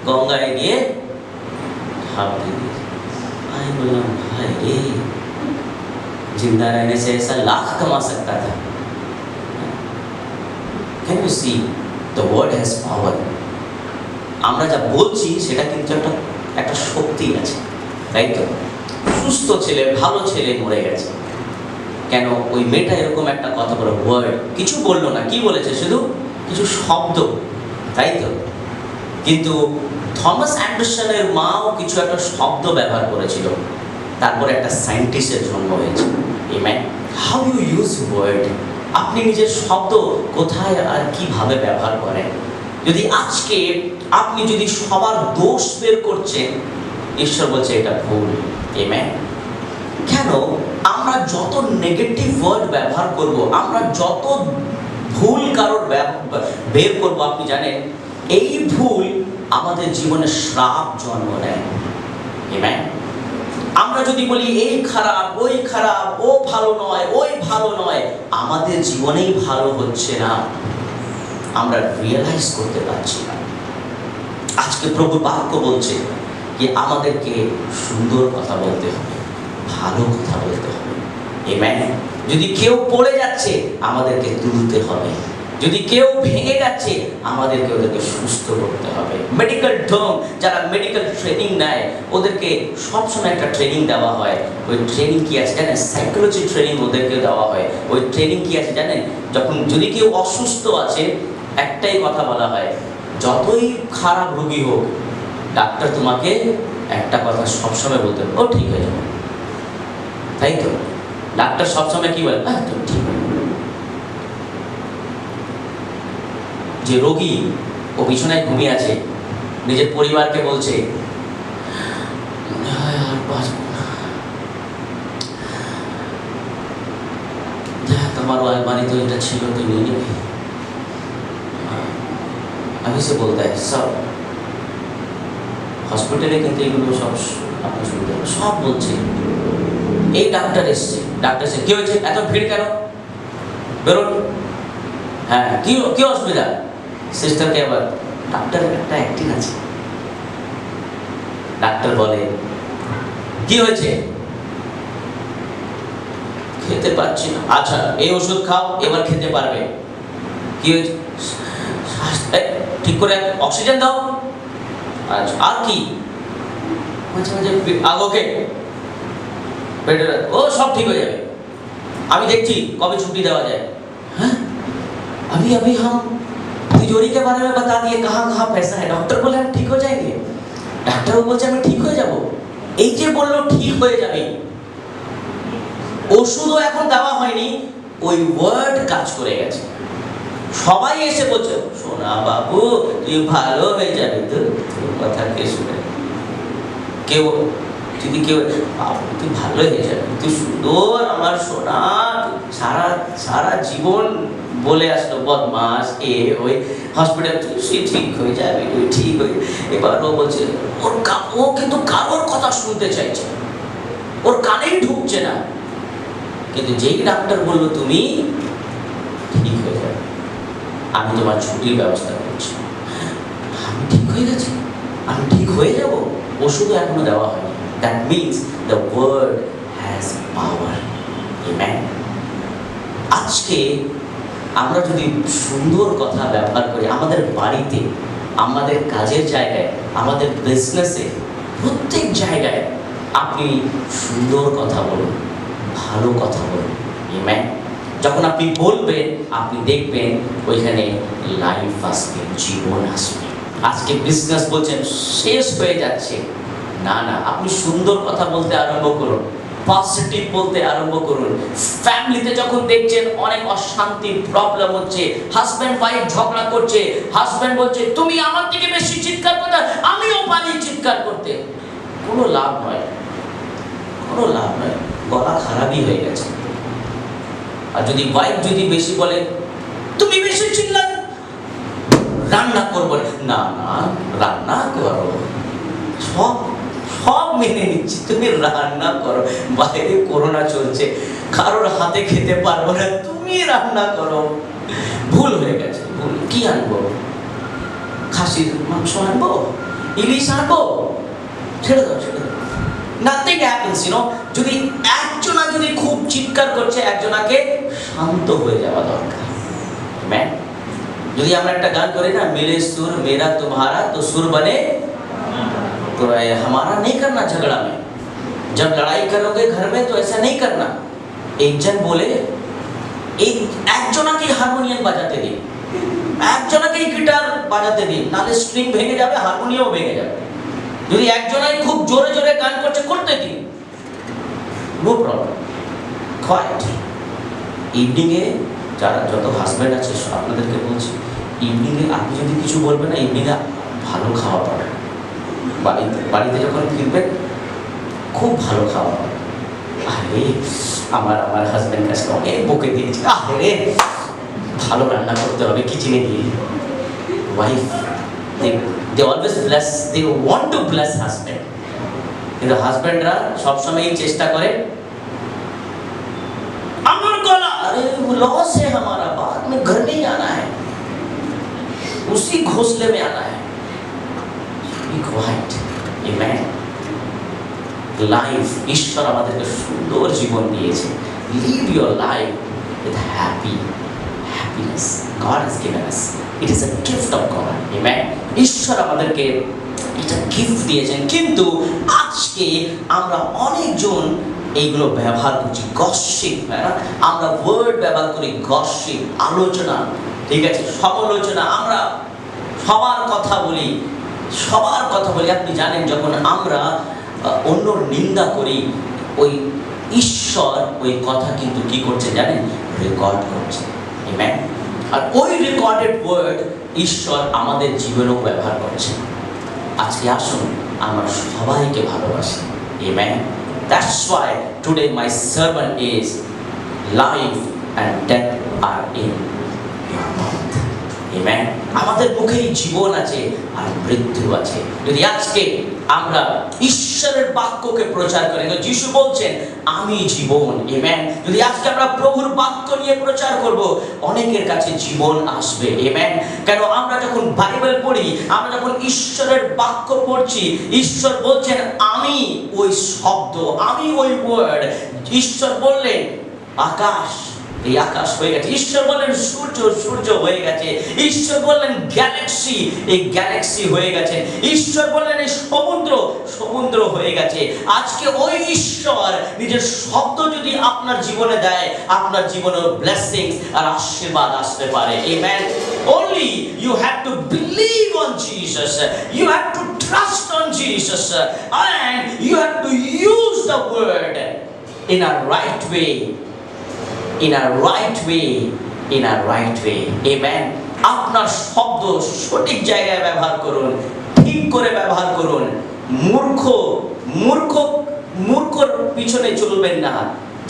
গঙ্গায় গিয়ে ঝাঁপ দিয়ে দিয়েছে। আমি বললাম ভাই রে, जिंदा रहने से ऐसा लाख कमा सकता था। Can you see the word has power? আমরা যা বলছি সেটা কিন্তু একটা শক্তি আছে, তাই তো? সুস্থ ছেলে, ভালো ছেলে মরে গেছে কেন? ওই মেয়েটা এরকম একটা কথা বলে, ওয়ার্ড কিছু বললো না, কি বলেছে? শুধু কিছু শব্দ, তাই তো? কিন্তু থমাস অ্যান্ডারসনের মাও কিছু একটা শব্দ ব্যবহার করেছিল, তারপরে একটা সায়েন্টিস্টের জন্ম হয়েছে। Amen. How you use word, আপনি নিজের শব্দ কোথায় আর কিভাবে ব্যবহার করেন। যদি আজকে আপনি যদি সবার দোষ বের করছেন, ঈশ্বর বলছে এটা ভুল। আমেন। কেন? আমরা যত নেগেটিভ ওয়ার্ড ব্যবহার করব, আমরা যত ভুল কারোর বের করব, আপনি জানেন এই ভুল আমাদের জীবনে শ্রাপ জন্ম নেয়। আমেন। আমরা যদি বলি এই খারাপ, ওই খারাপ, ও ভালো নয়, ওই ভালো নয়, আমাদের জীবনেই ভালো হচ্ছে না, আমরা রিয়েলাইজ করতে পারছি না। আজকে প্রভু বাক্য বলছে যে আমাদেরকে সুন্দর কথা বলতে হবে, ভালো কথা বলতে হবে। আমেন। যদি কেউ পড়ে যাচ্ছে আমাদেরকে তুলতে হবে, যদি কেউ ভেঙে যাচ্ছে আমাদেরকে ওদেরকে সুস্থ করতে হবে। মেডিকেল টার্ম, যারা মেডিকেল ট্রেনিং নেয় ওদেরকে সবসময় একটা ট্রেনিং দেওয়া হয়। ওই ট্রেনিং কি আছে জানেন? সাইকোলজি ট্রেনিং ওদেরকে দেওয়া হয়। ওই ট্রেনিং কি আছে জানেন? যখন যদি কেউ অসুস্থ আছে, একটাই কথা বলা হয়, যতই খারাপ রোগী হোক, ডাক্তার তোমাকে একটা কথা সবসময় বলতে হবে, ও ঠিক হয়ে যাবে, তাই তো? ডাক্তার সবসময় কি বলে? হ্যাঁ তো ঠিক হয়ে যাবে। যে রোগী ও বিছানায় ঘুমিয়ে আছে, নিজের পরিবারকে বলছে আর বাঁচব না, তোমারও আলমারি তো এটা ছিল, তুই নিয়ে নেবে। আমি সে বলতে হয় সব হসপিটালে কিন্তু এগুলো সব আপনার সুবিধা সব বলছে। এই ডাক্তার এসছে, ডাক্তার এসে কি হয়েছে, এত ভিড় কেন, বেরোন। হ্যাঁ কি অসুবিধা? সিস্টারকে আবার ডাক্তারের একটা অ্যাক্টিং আছে। ডাক্তার বলে কি হয়েছে? খেতে পারছি না। আচ্ছা এই ওষুধ খাও, এবার খেতে পারবে। কি হয়েছে? ঠিক করে অক্সিজেন দাও। আচ্ছা আর কি? মাঝে মাঝে আগোকে পেটে, ও সব ঠিক হয়ে যাবে, আমি দেখছি কবে ছুটি দেওয়া যায়। হ্যাঁ अभी हम तिजोरी के बारे में बता दिए, कहाँ कहाँ पैसा है। डॉक्टर बोले हम ठीक हो जाएंगे। ডাক্তার বলছে আমি ঠিক হয়ে যাব। এই যে বললো ঠিক হয়ে যাবে, ওষুধও এখন দেওয়া হয়নি, ওই ওয়ার্ড কাজ করে গেছে। সবাই এসে বলছে সোনা বাবু তুই ভালো হয়ে যাবে, তো কথা কে শুনে? কেউ যদি কেউ বাবু তুই ভালো হয়ে যাবে, তুই সুন্দর আমার সোনা, সারা সারা জীবন বলে আসলো বদমাস এ ওই হসপিটাল, সে ঠিক হয়ে যাবে, ওই ঠিক হয়ে। এবার ও বলছে ও কিন্তু কারোর কথা শুনতে চাইছে, ওর কানেই ঢুকছে না। কিন্তু যেই ডাক্তার বললো তুমি ঠিক হয়ে যাবে, আমি তোমার ছুটির ব্যবস্থা করছি, আমি ঠিক হয়ে গেছি, আমি ঠিক হয়ে যাব। ওষুধও এখনো দেওয়া হয়নি। That means the word has power. Amen. আজকে আমরা যদি সুন্দর কথা ব্যবহার করি আমাদের বাড়িতে, আমাদের কাজের জায়গায়, আমাদের বিজনেসে, প্রত্যেক জায়গায় আপনি সুন্দর কথা বলুন, ভালো কথা বলুন। আমেন। যখন আপনি বলবেন আপনি দেখবেন ওইখানে লাইফ আসবে, জীবন আসবে। আজকে বিজনেস বলছেন শেষ হয়ে যাচ্ছে, না না, আপনি সুন্দর কথা বলতে আরম্ভ করুন, পজিটিভ বলতে আরম্ভ করুন। ফ্যামিলিতে যখন দেখছেন অনেক অশান্তি, প্রবলেম হচ্ছে, হাজব্যান্ড ওয়াইফ ঝগড়া করছে, হাজব্যান্ড বলছে তুমি আমার থেকে বেশি চিৎকার করতে, আমিও পারি চিৎকার করতে, কোনো লাভ নয়, কোনো লাভ নয়, গলা খারাপই হয়ে গেছে। আর যদি ওয়াইফ যদি বেশি বলে তুমি বেশি চিল্লা, রান্না করবো না, না রান্না করো, সব সব মেনে নিচ্ছি, তুমি রান্না করো, বাইরে করোনা চলছে, কারোর হাতে খেতে পারবো না, তুমি রান্না করো। ভুল হয়ে গেছে, ভুল। কি আনবো? খাসির মাংস আনবো, ইলিশ আনবো, ছেড়ে দাও, ছেড়ে দাও। Nothing happens, you know. যদি একজনা যদি খুব চিৎকার করছে, একজনাকে শান্ত হয়ে যাওয়া দরকার। ম্যান, যদি আমরা একটা গান করি না, মিলে সুর মেরা तुम्हारा तो सुर बने, तो हमारा नहीं करना झगड़ा में, जब लड़ाई करोगे घर में तो ऐसा नहीं करना। एक जन बोले एक একজনাকে হারমোনিয়াম বাজাতে দিন, একজনাকে গিটার বাজাতে দিন, নালে স্ট্রিং ভেঙে যাবে, হারমোনিয়ামও ভেঙে যাবে। যদি একজনাই খুব জোরে জোরে গান করছে, করতে দিন, নো প্রবলেম, কোয়াইট। ইভিনিংয়ে যারা যত হাজব্যান্ড আছে আপনাদেরকে বলছি, ইভিনিংয়ে আপনি যদি কিছু বলবেন না, ইভিনিংয়ে ভালো খাওয়া পাবেন। বাড়িতে যখন ফিরবেন খুব ভালো খাওয়া পাবেন। আরে আমার হাজব্যান্ড কাছে অনেক বকে দিয়েছে, আরে ভালো রান্না করতে হবে কিচেনে গিয়ে। Wife they always bless, they want to bless husband, কিন্তু হাজব্যান্ডরা সবসময় চেষ্টা করে আমার গলা, अरे लॉस है हमारा, बाद में घर में ही आना है, उसी घोंसले में आना है। Be quiet. Amen. Life, ঈশ্বর আমাদেরকে সুন্দর জীবন দিয়েছে। Live your life with happiness. God has given us. It is a gift of God. Amen. ঈশ্বর আমাদেরকে এটা গিফট দিয়েছেন, কিন্তু আজকে আমরা অনেকজন এইগুলো ব্যবহার করছি, গসিপ, আমরা ওয়ার্ড ব্যবহার করি, গসিপ, আলোচনা, ঠিক আছে, সমালোচনা, আমরা সবার কথা বলি, সবার কথা বলি। আপনি জানেন যখন আমরা অন্যর নিন্দা করি, ওই ঈশ্বর ওই কথা কিন্তু কি করছে জানেন, রেকর্ড করছে। আমেন। আর ওই রেকর্ডেড ওয়ার্ড ঈশ্বর আমাদের জীবনেও ব্যবহার করছে। আজকে আসুন আমরা সবাইকে ভালোবাসি। Amen. That's why today my sermon is life and death are in your mouth. Amen. আমাদের মুখেই জীবন আছে আর মৃত্যু আছে। যদি আজকে আমরা ঈশ্বরের বাক্যকে প্রচার করি, যিশু বলছেন আমি জীবন। আমেন। যদি আজকে আমরা প্রভুর বাক্য নিয়ে প্রচার করব, অনেকের কাছে জীবন আসবে। আমেন। কেন আমরা যখন বাইবেল পড়ি, আমরা যখন ঈশ্বরের বাক্য পড়ছি, ঈশ্বর বলছেন আমি ওই শব্দ, আমি ওই ওয়ার্ড। ঈশ্বর বললেন আকাশ, এই আকাশ হয়ে গেছে। ঈশ্বর বললেন সূর্য, সূর্য হয়ে গেছে। ঈশ্বর বললেন গ্যালাক্সি, এই গ্যালাক্সি হয়ে গেছে। ঈশ্বর বললেন এই সমুদ্র, সমুদ্র হয়ে গেছে। আজকে ওই ঈশ্বর নিজের শব্দ যদি আপনার জীবনে দেয়, আপনার জীবনে ব্লেসিংস আর আশীর্বাদ আসতে পারে। Amen. Only you have to believe on Jesus, you have to trust on Jesus, and you have to use the word in a right way. In a right way, in a right way. Amen. আপনার শব্দ সঠিক জায়গায় ব্যবহার করুন, ঠিক করে ব্যবহার করুন। মূর্খর পিছনে চলবেন না,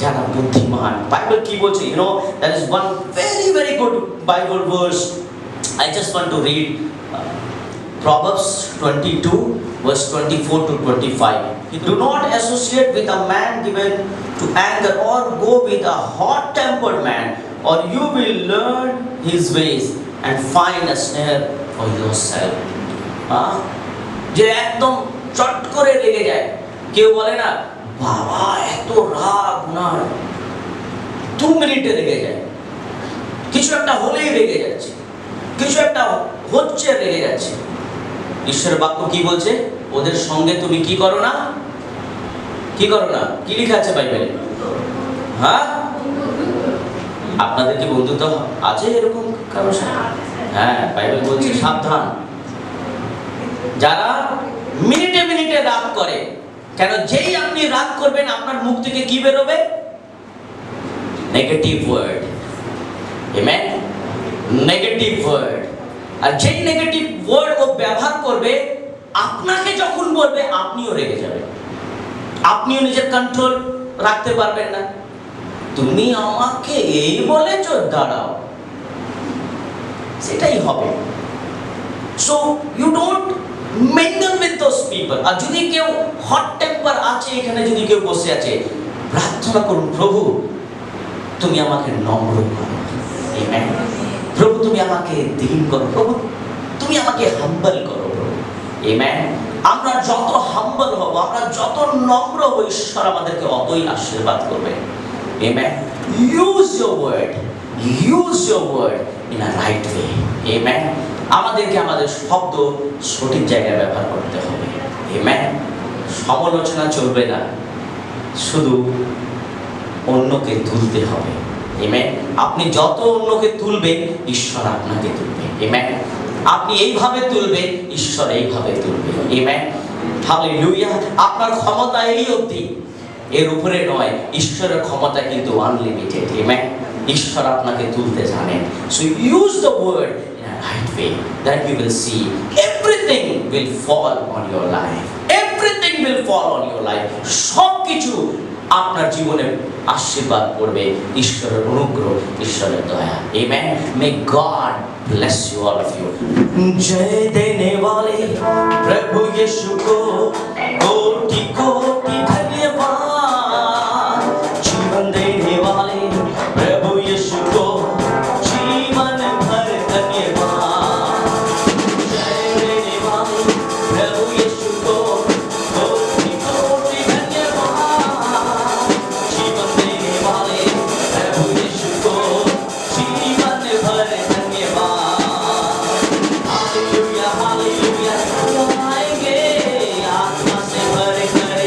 যারা বুদ্ধিমান। বাইবেল কি বলছে, you know, there is one very very good Bible verse. I just want to read Proverbs 22 verse 24 to 25. Do not associate with a man given to anger, or go with a hot-tempered man, or you will learn his ways and find a snare for yourself. যে একদম চট করে রেগে যায়। কেউ বলে না বাবা এত রাগ না, 2 মিনিটে রেগে যায়। কিছু একটা হলেই রেগে যাচ্ছে, কিছু একটা হচ্ছে রেগে যাচ্ছে। ঈশ্বরের বাক্য কি বলছে? ওদের সঙ্গে তুমি কি করো না, কি করো না। কি লেখা আছে বাইবেলে? হ্যাঁ, আপনাদের কি বন্ধুত্ব আছে এরকম কারোর সাথে? হ্যাঁ, বাইবেল বলছে সাবধান যারা মিনিটে মিনিটে রাগ করে। কেন? যেই আপনি রাগ করবেন আপনার মুখ থেকে কি বেরোবে? Negative word. Amen, negative word. আর যেই নেগেটিভ ওয়ার্ড ও ব্যবহার করবে, আপনাকে যখন বলবে আপনিও রেগে যাবেন, আপনিও নিজের কন্ট্রোল রাখতে পারবেন না। তুমি আমাকে এই বলেছো, দাঁড়াও, সেটাই হবে। So you don't mingle with those people. আর যদি কেউ হট টেম্পার আছে, এখানে যদি কেউ বসে আছে, প্রার্থনা করুন, প্রভু তুমি আমাকে নম্র করো। আমেন। প্রভু তুমি আমাকে দীন করো, প্রভু তুমি আমাকে হাম্বল করো, প্রভু। আমেন। আমরা যত হাম্বল হব, আমরা যত নম্র হব, ঈশ্বর আমাদেরকে অতই আশীর্বাদ করবে। Amen. Use your word, use your word in a right way. Amen. আমাদেরকে আমাদের শব্দ সঠিক জায়গায় ব্যবহার করতে হবে। আমেন। সমালোচনা চলবে না, শুধু অন্যকে তুলতে হবে। আমেন। আপনি যত অন্যকে তুলবেন, ঈশ্বর আপনাকে তুলবে। আমেন। আপনি এইভাবে তুলবেন, ঈশ্বর এইভাবে তুলবে। আমেন। হালেলুয়া। আপনার ক্ষমতা এই অবধি, এর উপরে নয়। ঈশ্বরের ক্ষমতা কিন্তু আনলিমিটেড। আমেন। ঈশ্বর আপনাকে তুলতে জানেন। So use the word in a right way, that you will see everything will fall on your life. Everything will fall on your life. সব কিছু আপনার জীবনে আশীর্বাদ করবে। ঈশ্বরের অনুগ্রহ, ঈশ্বরের দয়া। Amen. May God bless you, all of you. जय देने वाले प्रभु यीशु को कोटि कोटि धन्यवाद। जीवन देने वाले प्रभु यीशु को जीवन भर धन्यवाद। जय देने वाले प्रभु यीशु को कोटि कोटि धन्यवाद। जीवन देने वाले प्रभु यीशु को जीवन भर धन्यवाद। Hallelujah, hallelujah. आएंगे आत्मा से भर कर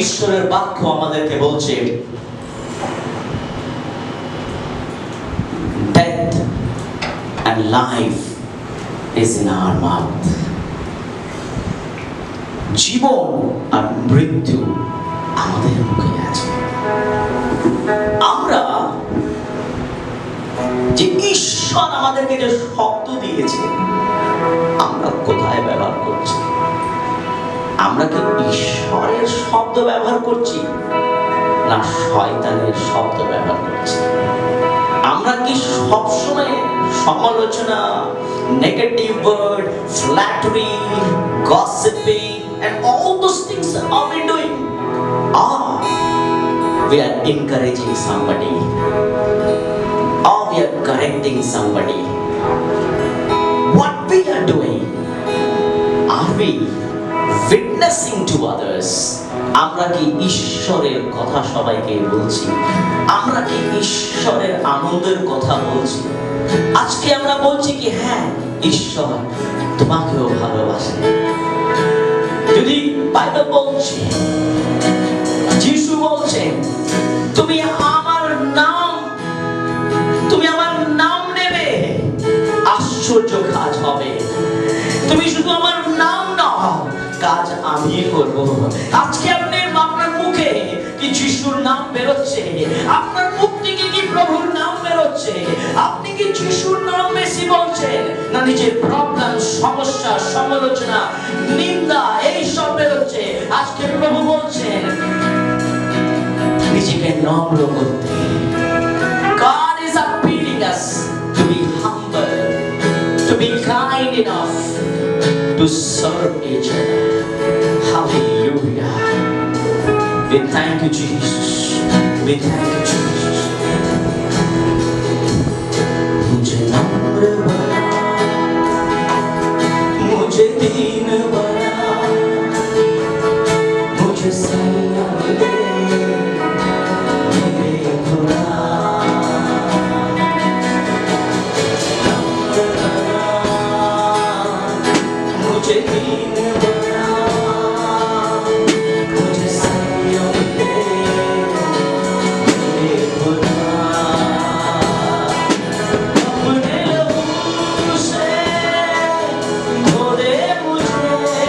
ঈশ্বরের বাক্য আমাদেরকে বলছে death and life is in our mouth. জীবন আর মৃত্যু আমাদের মুখে আছে। আমরা যে ঈশ্বর আমাদেরকে যে শব্দ দিয়েছে আমরা কোথায় ব্যবহার করছি? আমরা কি ঈশ্বরের শব্দ ব্যবহার করছি না শয়তানের শব্দ ব্যবহার করছি? আমরা কি সবসময় সমালোচনা, negative word, flattery, gossiping and all those things are we doing? Or we are encouraging somebody, or we are correcting somebody? What we are doing? Are we witnessing to others? আমরা কি ঈশ্বরের কথা সবাইকে বলছি? আমরা কি ঈশ্বরের আনন্দের কথা বলছি? আজকে আমরা বলছি কি হ্যাঁ ঈশ্বর তোমাকেও ভালোবাসে। যদি বাইবেল বলছে, যিশু বলছেন তুমি আমার নাম নেবে আশ্চর্য কাজ হবে। তুমি শুধু আমার নাম নাও, কাজ আমি করব। আজকে আপনার মুখে কি যিশুর নাম বেরোচ্ছে? আপনার মুখ থেকে কি প্রভুর নাম বেরোচ্ছে? আপনি কি যিশুর নাম বেশি বলছেন না নিজের প্রবলেম, সমস্যা, সমালোচনা, নিন্দা এই সব বেরোচ্ছে? আজকে প্রভু বলছেন নিজেকে নম্র করতে। God is appealing us to be humble, to be kind enough to serve each other. Hallelujah. We thank you, Jesus. We thank you, Jesus. मुझे नम्र बना, मुझे दीन बना, मुझे संयम दे मेरे खुदा। नम्र बना, मुझे दीन बना, मुझे संयम दे मेरे खुदा। अपने लहू से धो दे मुझे,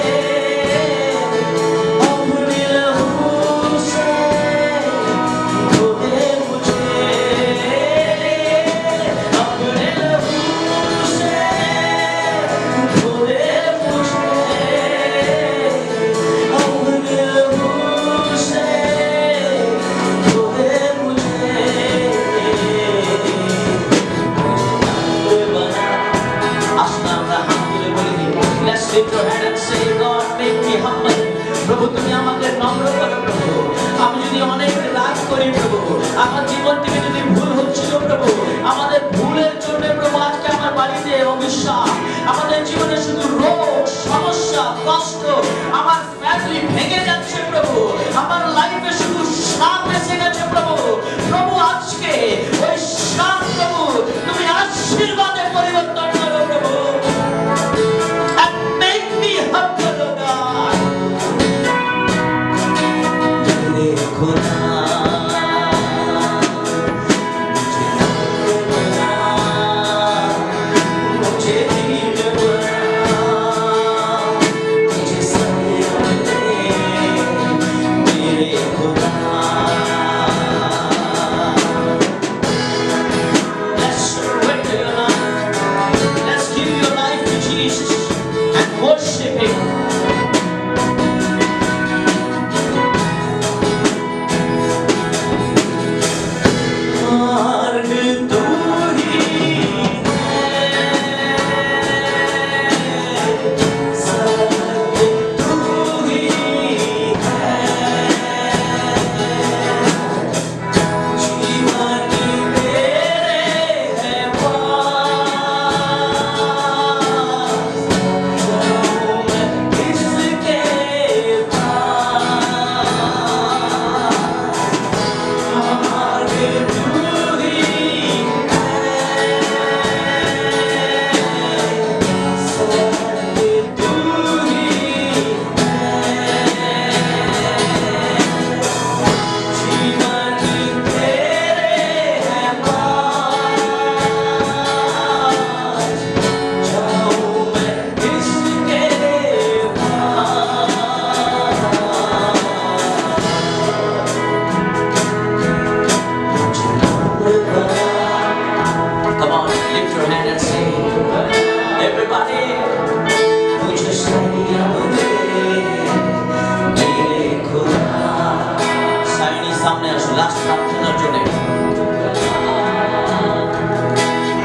सामने आसो लास्ट प्रार्थनाর জন্য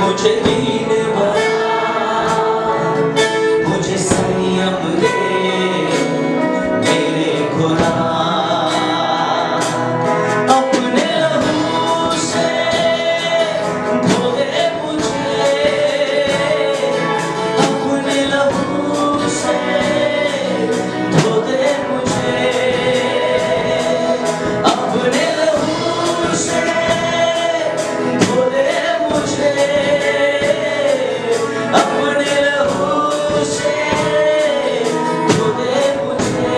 मुझे दीन बना मुझे संयम दे मेरे खुदा अपने लहू से धो दे मुझे अपने लहू से धो दे मुझे अपने लहू से धो दे मुझे अपने लहू से धो दे मुझे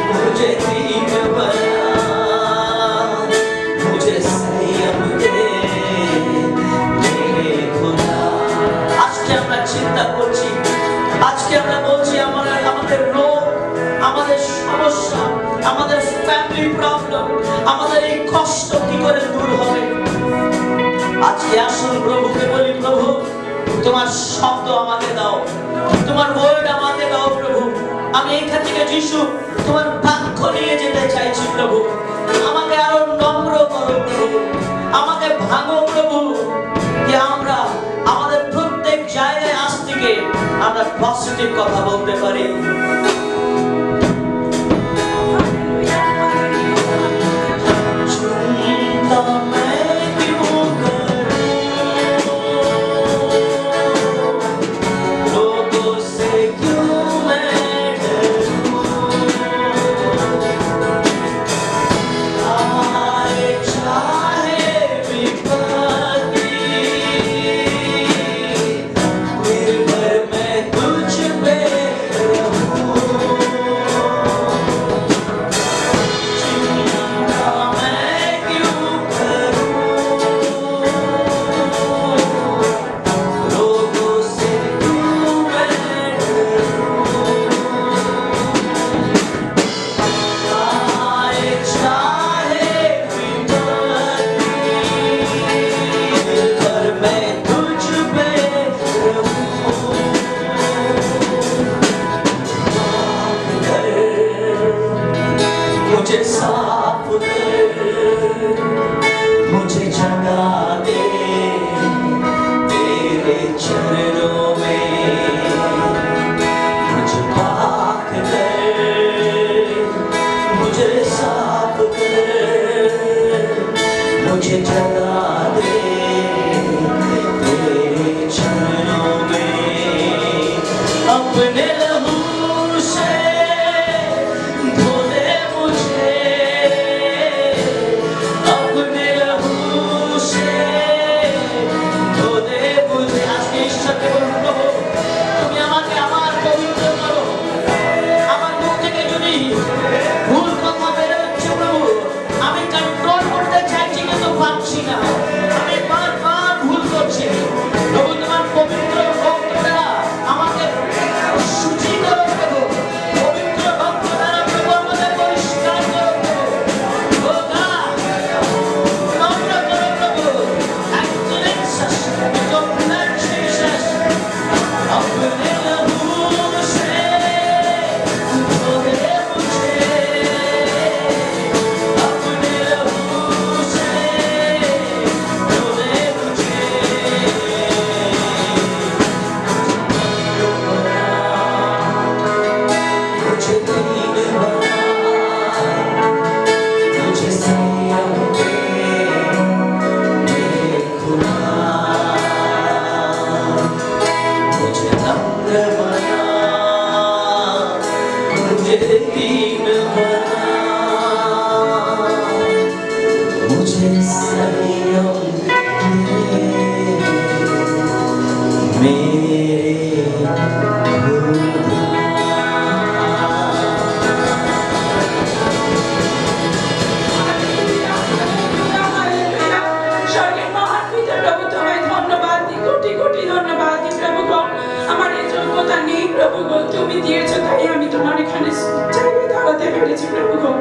मुझे दीन बना मुझे संयम दे मेरे खुदा আজকে আমরা চিন্তা করছি আজকে আমরা বলছি আমাদের রোগ আমাদের সমস্যা আমাদের ফ্যামিলি প্রবলেম আমাদের এই কষ্ট কি করে দূর হবে আজকে আসুন প্রভুকে বলি প্রভু তোমার শব্দ আমাকে দাও তোমার ওয়ার্ড আমাকে দাও প্রভু আমি এখান থেকে যিশু তোমার বাক্য নিয়ে যেতে চাইছি প্রভু আমাকে আরো নম্র করো প্রভু আমাকে ভাঙো প্রভু যে আমরা আমাদের প্রত্যেক জায়গায় আজ থেকে আমরা পজিটিভ কথা বলতে পারি চিন্তা मैं क्यों करूं लोगों से क्यों मैं डरूं आए चाहे विपत्ति फिर भर मैं तुझ पे रहूं चिंता मैं क्यों करूं लोगों से क्यों मैं डरूं आए चाहे विपत्ति पर मैं तुझ पे रहूं मुझे साफ कर मुझे जगा दे तेरे चरणों में मुझे पाक कर मुझे साफ कर मुझे जगा दे तेरे चरणों में अपने लहू से धो दे मुझे अपने लहू से धो दे मुझे আজকে ঈশ্বরকে বলুন প্রভু তুমি আমাকে আবার পবিত্র করো আমার মুখ থেকে যদি ভুল কথা বের হচ্ছে প্রভু আমি কন্ট্রোল করতে চাইছি কিন্তু পারছি না আমি বারবার ভুল করছি প্রভু তোমার পবিত্র রক্ত দ্বারা আমাকে শুচি করো প্রভু পবিত্র রক্ত দ্বারা প্রভু আমাকে পরিষ্কার করো প্রভু ও God নম্র করো প্রভু cleanse us with your blood Jesus अपने लहू से धो दे मुझे अपने लहू से धो दे मुझे मुझे दीन बना मुझे संयम दे मेरे खुदा मुझे नम्र बना मुझे दीन बना मुझे संयम दे मेरे खुदा স্বর্গের মহান পিতা প্রভু তোমায় ধন্যবাদ দিই কোটি কোটি ধন্যবাদ দিই প্রভু গো আমার এই যোগ্যতা নেই প্রভু গো তুমি দিয়েছো তাই আমি তোমার এখানে জায়গায় দাঁড়াতে পেরেছি প্রভু গো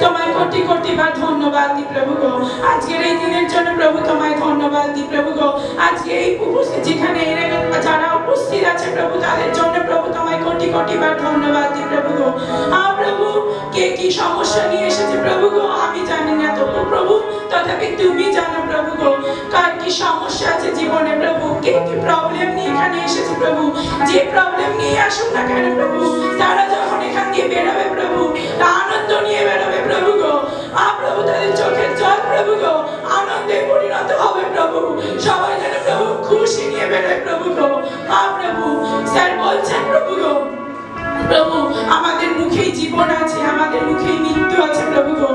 তোমায় কোটি কোটি বার ধন্যবাদ দিই প্রভু গো আজকের এই দিনের জন্য প্রভু তোমায় ধন্যবাদ দিই প্রভু গো আজকে এই উপস্থিত যেখানে এরা যারা উপস্থিত আছে প্রভু তাদের জন্য প্রভু তোমায় কোটি কোটি বার ধন্যবাদ দিই প্রভু গো। প্রভু কে কি সমস্যা নিয়ে এসেছে প্রভু গো আমি জানি না, তবু প্রভু তথাপি তুমি জানো প্রভু গো কার কি সমস্যা আছে জীবনে প্রভু, কে কি প্রবলেম নিয়ে এখানে এসেছে প্রভু। যে প্রবলেম নিয়ে আসুক না কেন প্রভু, তারা যখন এখান দিয়ে বেরোবে প্রভু আনন্দ নিয়ে বেরোবে প্রভু গো। প্রভু তাদের চোখের জল প্রভু গো আনন্দে পরিণত হবে প্রভু। সবাই যেন প্রভু খুশি নিয়ে বেরোয় প্রভু গো। প্রভু স্যার বলছেন প্রভু গো, প্রভু আমাদের মুখেই জীবন আছে, আমাদের মুখেই মৃত্যু আছে প্রভু গো।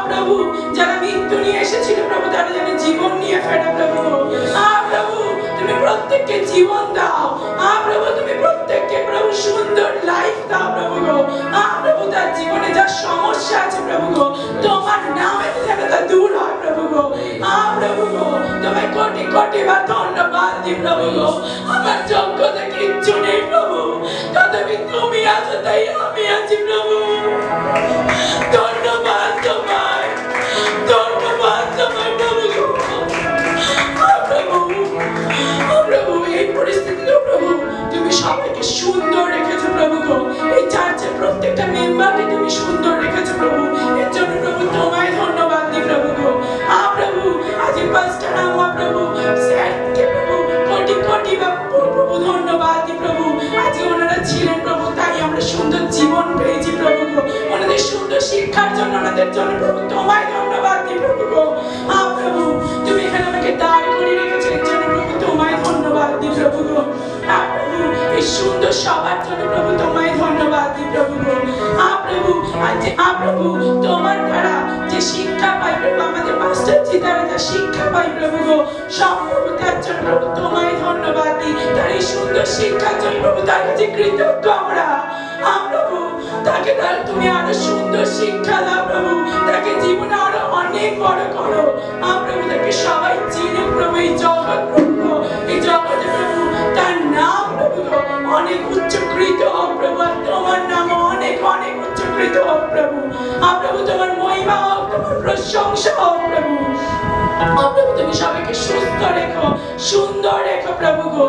প্রভু যারা মৃত্যু নিয়ে এসেছিল প্রভু তারা যেন জীবন নিয়ে ফেরে প্রভু গো। প্রভু তুমি প্রত্যেককে জীবন দাও। প্রভু তুমি প্রত্যেককে প্রভু সুন্দর লাইফ দাও প্রভু গো। প্রভু তার জীবনে যা সমস্যা আছে প্রভু গো তোমার নামে যেন তা দূর হয় প্রভু গো। প্রভু গো তোমায় কোটি কোটি বার ধন্যবাদ দিই প্রভু গো। আমার যোগ্যতা কিচ্ছু নেই প্রভু, তথাপি তুমি আছো তাই আমি আছি প্রভু। ধন্যবাদ তোমায়, ধন্যবাদ তোমায় প্রভু গো। প্রভু প্রভু এই পরিস্থিতিতে প্রভু তুমি সবাইকে সুন্দর রেখেছো প্রভু গো। এই চার্চের প্রত্যেকটা মেম্বারকে তুমি সুন্দর রেখেছো প্রভু, এর জন্য প্রভু তোমায় ধন্যবাদ দিই প্রভু গো। প্রভু আজ পাঁচটা নামা প্রভু স্যারকে প্রভু কোটি কোটি প্রভু ধন্যবাদ দিই প্রভু। আজ ওনারা ছিলেন প্রভু তাই আমরা সুন্দর জীবন পেয়েছি প্রভু গো। ওনাদের সুন্দর শিক্ষার জন্য ওনাদের জন্য প্রভু তোমায় ধন্যবাদ দিই প্রভু গো। প্রভু তুমি এখানে আমাকে দাঁড় করিয়ে রেখেছো এর জন্য প্রভু তোমায় ধন্যবাদ দিই প্রভু গো। প্রভু এই সুন্দর সবার জন্য প্রভু তোমায় ধন্যবাদ দিই প্রভু গো। প্রভু আজ প্রভু তোমার দ্বারা যে শিক্ষা পাই প্রভু আমাদের মাস্টার জি দ্বারা যা শিক্ষা পাই প্রভু গো সব প্রভু তার জন্য প্রভু তোমায় ধন্যবাদ দিই। তার এই সুন্দর শিক্ষার জন্য প্রভু তার কাছে কৃতজ্ঞ আমরা। প্রভু তাকে তার তুমি আরো সুন্দর শিক্ষা দাও প্রভু, তাকে জীবনে আরো অনেক বড় করো। প্রভু তাকে সবাই চিনুক প্রভু এই জগৎ প্রভু গো। এই জগতে প্রভু তার নাম প্রভু গো অনেক উচ্চকৃত হোক প্রভু, আর তোমার নাম অনেক অনেক উচ্চকৃত হোক প্রভু। প্রভু তোমার মহিমা হোক, তোমার প্রশংসা হোক প্রভু। প্রভু তুমি সবাইকে সুস্থ রেখো, সুন্দর রেখো প্রভু গো।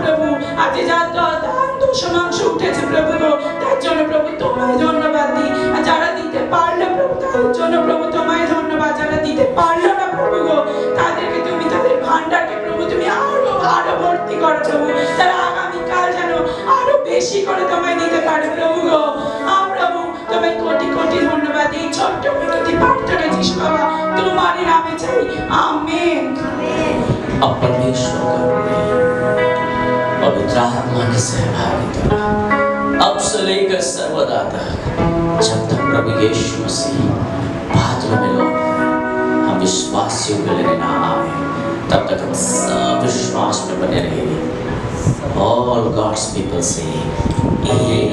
প্রভু আজ যা দান দশমাংশ উঠেছে প্রভু গো তার জন্য প্রভু তোমায় ধন্যবাদ দিই। আর যারা দিতে পারলো প্রভু তাদের জন্য প্রভু তোমায় ধন্যবাদ। যারা দিতে পারলো না প্রভু গো তাদেরকে তুমি তাদের ভান্ডারকে প্রভু তুমি আরো আরো ভর্তি করো প্রভু, তারা আগামীকাল যেন আরো বেশি করে তোমায় দিতে পারে প্রভু গো। প্রভু তোমায় কোটি কোটি ধন্যবাদ। এই ছোট্ট মিনতি প্রার্থনা যিশু বাবা তোমারই নামে চাই, আমেন। अब परमेश्वर का पवित्र आत्मा की सहभागिता अब से लेकर सर्वदा तक जब तक प्रभु यीशु मसीह बादलों में लौट हम विश्वासियों के लिए ना आए तब तक हम सब विश्वास में बने रहेंगे। All God's people say Amen.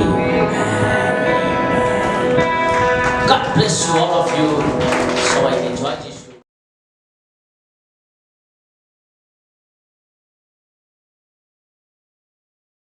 God bless you all of you. So I enjoy this.